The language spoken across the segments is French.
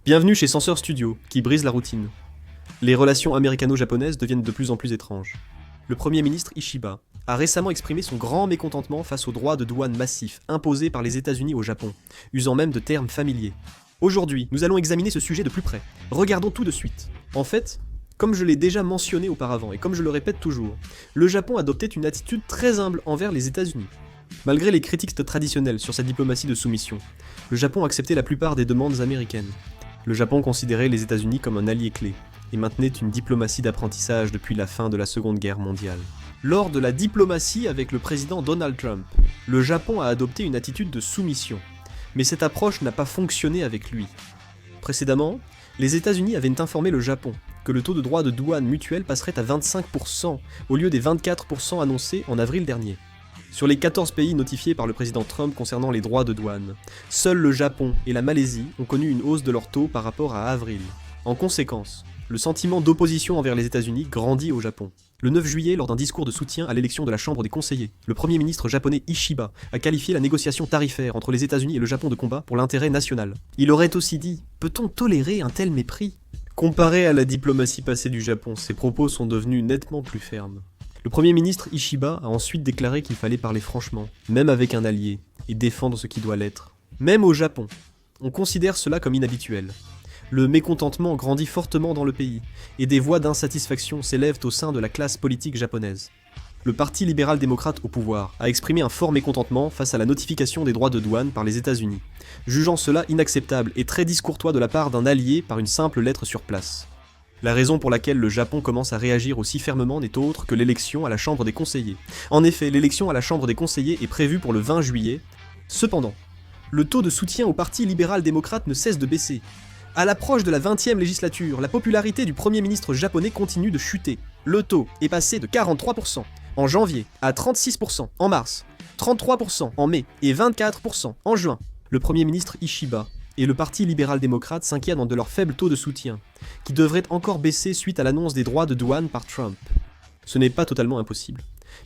Bienvenue chez Sensor Studio, qui brise la routine. Les relations américano-japonaises deviennent de plus en plus étranges. Le Premier ministre Ishiba a récemment exprimé son grand mécontentement face aux droits de douane massifs imposés par les États-Unis au Japon, usant même de termes familiers. Aujourd'hui, nous allons examiner ce sujet de plus près. Regardons tout de suite. En fait, comme je l'ai déjà mentionné auparavant et comme je le répète toujours, le Japon adoptait une attitude très humble envers les États-Unis. Malgré les critiques traditionnelles sur sa diplomatie de soumission, le Japon acceptait la plupart des demandes américaines. Le Japon considérait les États-Unis comme un allié clé et maintenait une diplomatie d'apprentissage depuis la fin de la Seconde Guerre mondiale. Lors de la diplomatie avec le président Donald Trump, le Japon a adopté une attitude de soumission, mais cette approche n'a pas fonctionné avec lui. Précédemment, les États-Unis avaient informé le Japon que le taux de droits de douane mutuel passerait à 25% au lieu des 24% annoncés en avril dernier. Sur les 14 pays notifiés par le président Trump concernant les droits de douane, seuls le Japon et la Malaisie ont connu une hausse de leur taux par rapport à avril. En conséquence, le sentiment d'opposition envers les États-Unis grandit au Japon. Le 9 juillet, lors d'un discours de soutien à l'élection de la Chambre des conseillers, le Premier ministre japonais Ishiba a qualifié la négociation tarifaire entre les États-Unis et le Japon de combat pour l'intérêt national. Il aurait aussi dit « Peut-on tolérer un tel mépris ?» Comparé à la diplomatie passée du Japon, ses propos sont devenus nettement plus fermes. Le Premier ministre Ishiba a ensuite déclaré qu'il fallait parler franchement, même avec un allié, et défendre ce qui doit l'être. Même au Japon, on considère cela comme inhabituel. Le mécontentement grandit fortement dans le pays, et des voix d'insatisfaction s'élèvent au sein de la classe politique japonaise. Le Parti libéral-démocrate au pouvoir a exprimé un fort mécontentement face à la notification des droits de douane par les États-Unis, jugeant cela inacceptable et très discourtois de la part d'un allié par une simple lettre sur place. La raison pour laquelle le Japon commence à réagir aussi fermement n'est autre que l'élection à la Chambre des conseillers. En effet, l'élection à la Chambre des conseillers est prévue pour le 20 juillet. Cependant, le taux de soutien au Parti libéral-démocrate ne cesse de baisser. À l'approche de la 20e législature, la popularité du Premier ministre japonais continue de chuter. Le taux est passé de 43% en janvier à 36% en mars, 33% en mai et 24% en juin. Le Premier ministre Ishiba et le Parti libéral-démocrate s'inquiètent de leur faible taux de soutien, qui devrait encore baisser suite à l'annonce des droits de douane par Trump. Ce n'est pas totalement impossible,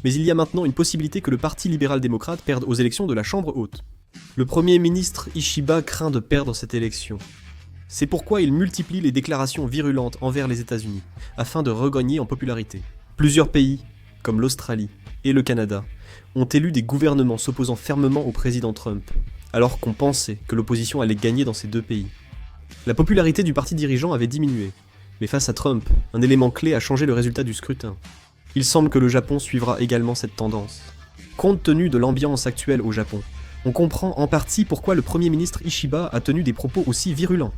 mais il y a maintenant une possibilité que le Parti libéral-démocrate perde aux élections de la Chambre haute. Le Premier ministre Ishiba craint de perdre cette élection. C'est pourquoi il multiplie les déclarations virulentes envers les États-Unis, afin de regagner en popularité. Plusieurs pays, comme l'Australie et le Canada, ont élu des gouvernements s'opposant fermement au président Trump, alors qu'on pensait que l'opposition allait gagner dans ces deux pays. La popularité du parti dirigeant avait diminué, mais face à Trump, un élément clé a changé le résultat du scrutin. Il semble que le Japon suivra également cette tendance. Compte tenu de l'ambiance actuelle au Japon, on comprend en partie pourquoi le Premier ministre Ishiba a tenu des propos aussi virulents.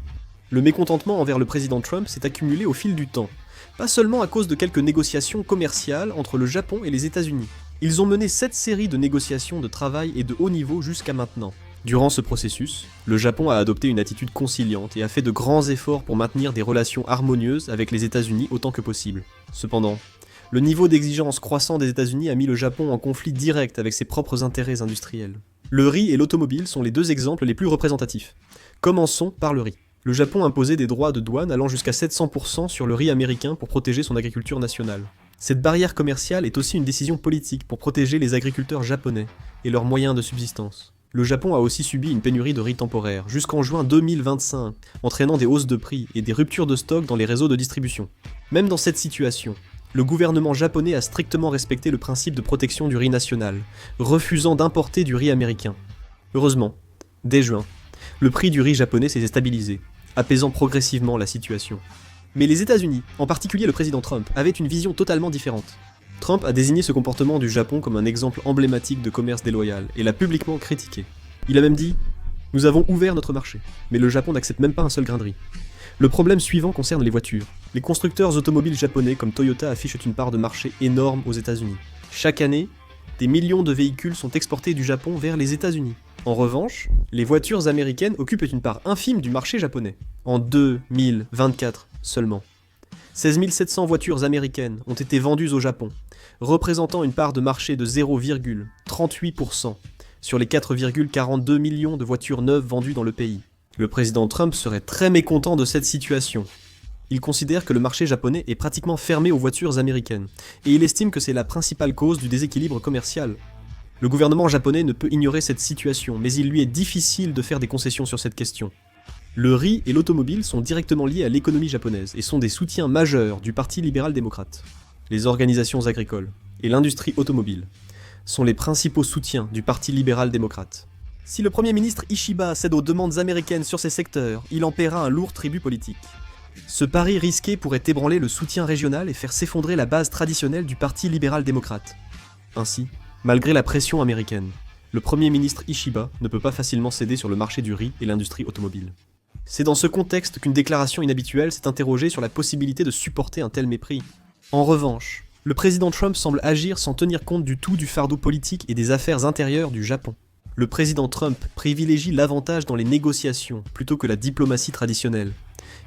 Le mécontentement envers le président Trump s'est accumulé au fil du temps, pas seulement à cause de quelques négociations commerciales entre le Japon et les États-Unis. Ils ont mené 7 séries de négociations de travail et de haut niveau jusqu'à maintenant. Durant ce processus, le Japon a adopté une attitude conciliante et a fait de grands efforts pour maintenir des relations harmonieuses avec les États-Unis autant que possible. Cependant, le niveau d'exigence croissant des États-Unis a mis le Japon en conflit direct avec ses propres intérêts industriels. Le riz et l'automobile sont les deux exemples les plus représentatifs. Commençons par le riz. Le Japon imposait des droits de douane allant jusqu'à 700% sur le riz américain pour protéger son agriculture nationale. Cette barrière commerciale est aussi une décision politique pour protéger les agriculteurs japonais et leurs moyens de subsistance. Le Japon a aussi subi une pénurie de riz temporaire jusqu'en juin 2025, entraînant des hausses de prix et des ruptures de stock dans les réseaux de distribution. Même dans cette situation, le gouvernement japonais a strictement respecté le principe de protection du riz national, refusant d'importer du riz américain. Heureusement, dès juin, le prix du riz japonais s'est stabilisé, apaisant progressivement la situation. Mais les États-Unis, en particulier le président Trump, avaient une vision totalement différente. Trump a désigné ce comportement du Japon comme un exemple emblématique de commerce déloyal et l'a publiquement critiqué. Il a même dit « Nous avons ouvert notre marché, mais le Japon n'accepte même pas un seul grain de riz. » Le problème suivant concerne les voitures. Les constructeurs automobiles japonais comme Toyota affichent une part de marché énorme aux États-Unis. Chaque année, des millions de véhicules sont exportés du Japon vers les États-Unis. En revanche, les voitures américaines occupent une part infime du marché japonais. En 2024 seulement. 16 700 voitures américaines ont été vendues au Japon, représentant une part de marché de 0,38% sur les 4,42 millions de voitures neuves vendues dans le pays. Le président Trump serait très mécontent de cette situation. Il considère que le marché japonais est pratiquement fermé aux voitures américaines, et il estime que c'est la principale cause du déséquilibre commercial. Le gouvernement japonais ne peut ignorer cette situation, mais il lui est difficile de faire des concessions sur cette question. Le riz et l'automobile sont directement liés à l'économie japonaise et sont des soutiens majeurs du Parti libéral-démocrate. Les organisations agricoles et l'industrie automobile sont les principaux soutiens du Parti libéral-démocrate. Si le Premier ministre Ishiba cède aux demandes américaines sur ces secteurs, il en paiera un lourd tribut politique. Ce pari risqué pourrait ébranler le soutien régional et faire s'effondrer la base traditionnelle du Parti libéral-démocrate. Ainsi, malgré la pression américaine, le Premier ministre Ishiba ne peut pas facilement céder sur le marché du riz et l'industrie automobile. C'est dans ce contexte qu'une déclaration inhabituelle s'est interrogée sur la possibilité de supporter un tel mépris. En revanche, le président Trump semble agir sans tenir compte du tout du fardeau politique et des affaires intérieures du Japon. Le président Trump privilégie l'avantage dans les négociations plutôt que la diplomatie traditionnelle.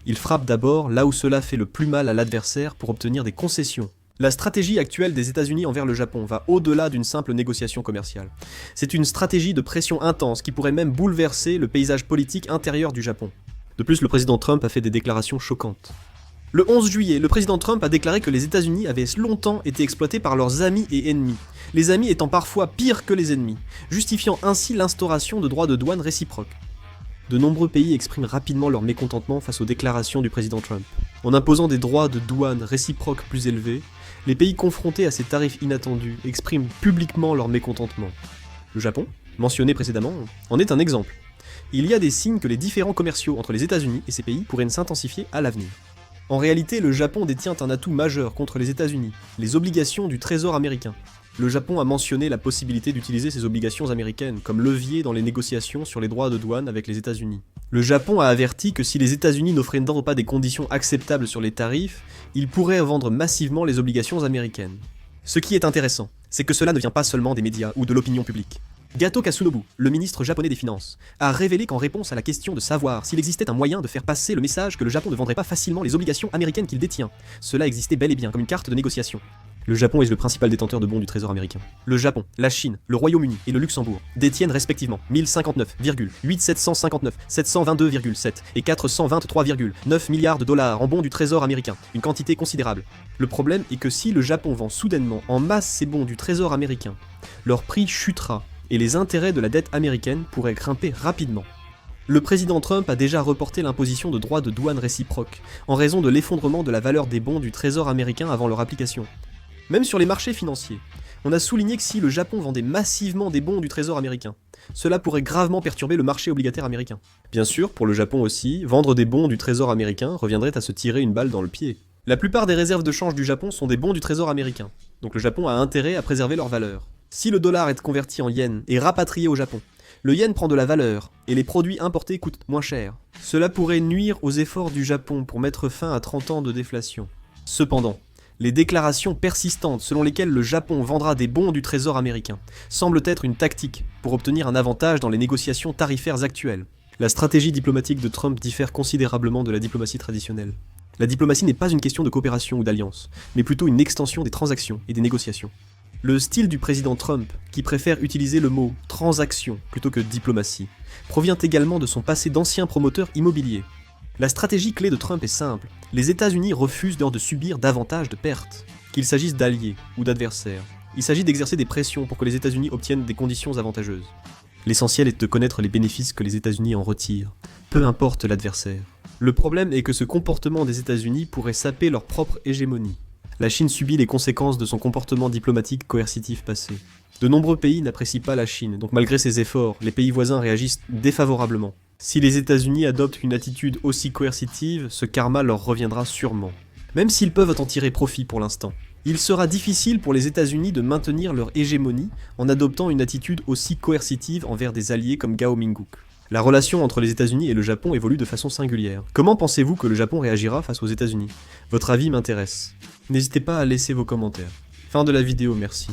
Il frappe d'abord là où cela fait le plus mal à l'adversaire pour obtenir des concessions. La stratégie actuelle des États-Unis envers le Japon va au-delà d'une simple négociation commerciale. C'est une stratégie de pression intense qui pourrait même bouleverser le paysage politique intérieur du Japon. De plus, le président Trump a fait des déclarations choquantes. Le 11 juillet, le président Trump a déclaré que les États-Unis avaient longtemps été exploités par leurs amis et ennemis, les amis étant parfois pires que les ennemis, justifiant ainsi l'instauration de droits de douane réciproques. De nombreux pays expriment rapidement leur mécontentement face aux déclarations du président Trump. En imposant des droits de douane réciproques plus élevés, les pays confrontés à ces tarifs inattendus expriment publiquement leur mécontentement. Le Japon, mentionné précédemment, en est un exemple. Il y a des signes que les différends commerciaux entre les États-Unis et ces pays pourraient s'intensifier à l'avenir. En réalité, le Japon détient un atout majeur contre les États-Unis, les obligations du Trésor américain. Le Japon a mentionné la possibilité d'utiliser ces obligations américaines comme levier dans les négociations sur les droits de douane avec les États-Unis. Le Japon a averti que si les États-Unis n'offraient pas des conditions acceptables sur les tarifs, ils pourraient vendre massivement les obligations américaines. Ce qui est intéressant, c'est que cela ne vient pas seulement des médias ou de l'opinion publique. Gato Kasunobu, le ministre japonais des Finances, a révélé qu'en réponse à la question de savoir s'il existait un moyen de faire passer le message que le Japon ne vendrait pas facilement les obligations américaines qu'il détient, cela existait bel et bien comme une carte de négociation. Le Japon est le principal détenteur de bons du Trésor américain. Le Japon, la Chine, le Royaume-Uni et le Luxembourg détiennent respectivement 1059,8759, 722,7 et 423,9 milliards de dollars en bons du Trésor américain, une quantité considérable. Le problème est que si le Japon vend soudainement en masse ces bons du Trésor américain, leur prix chutera et les intérêts de la dette américaine pourraient grimper rapidement. Le président Trump a déjà reporté l'imposition de droits de douane réciproques, en raison de l'effondrement de la valeur des bons du Trésor américain avant leur application. Même sur les marchés financiers, on a souligné que si le Japon vendait massivement des bons du Trésor américain, cela pourrait gravement perturber le marché obligataire américain. Bien sûr, pour le Japon aussi, vendre des bons du Trésor américain reviendrait à se tirer une balle dans le pied. La plupart des réserves de change du Japon sont des bons du Trésor américain, donc le Japon a intérêt à préserver leur valeur. Si le dollar est converti en yens et rapatrié au Japon, le yen prend de la valeur et les produits importés coûtent moins cher. Cela pourrait nuire aux efforts du Japon pour mettre fin à 30 ans de déflation. Cependant, les déclarations persistantes selon lesquelles le Japon vendra des bons du Trésor américain semblent être une tactique pour obtenir un avantage dans les négociations tarifaires actuelles. La stratégie diplomatique de Trump diffère considérablement de la diplomatie traditionnelle. La diplomatie n'est pas une question de coopération ou d'alliance, mais plutôt une extension des transactions et des négociations. Le style du président Trump, qui préfère utiliser le mot « transaction » plutôt que « diplomatie », provient également de son passé d'ancien promoteur immobilier. La stratégie clé de Trump est simple, les États-Unis refusent de subir davantage de pertes, qu'il s'agisse d'alliés ou d'adversaires. Il s'agit d'exercer des pressions pour que les États-Unis obtiennent des conditions avantageuses. L'essentiel est de connaître les bénéfices que les États-Unis en retirent, peu importe l'adversaire. Le problème est que ce comportement des États-Unis pourrait saper leur propre hégémonie. La Chine subit les conséquences de son comportement diplomatique coercitif passé. De nombreux pays n'apprécient pas la Chine, donc malgré ses efforts, les pays voisins réagissent défavorablement. Si les États-Unis adoptent une attitude aussi coercitive, ce karma leur reviendra sûrement. Même s'ils peuvent en tirer profit pour l'instant. Il sera difficile pour les États-Unis de maintenir leur hégémonie en adoptant une attitude aussi coercitive envers des alliés comme Gao Mingguk. La relation entre les États-Unis et le Japon évolue de façon singulière. Comment pensez-vous que le Japon réagira face aux États-Unis ? Votre avis m'intéresse. N'hésitez pas à laisser vos commentaires. Fin de la vidéo, merci.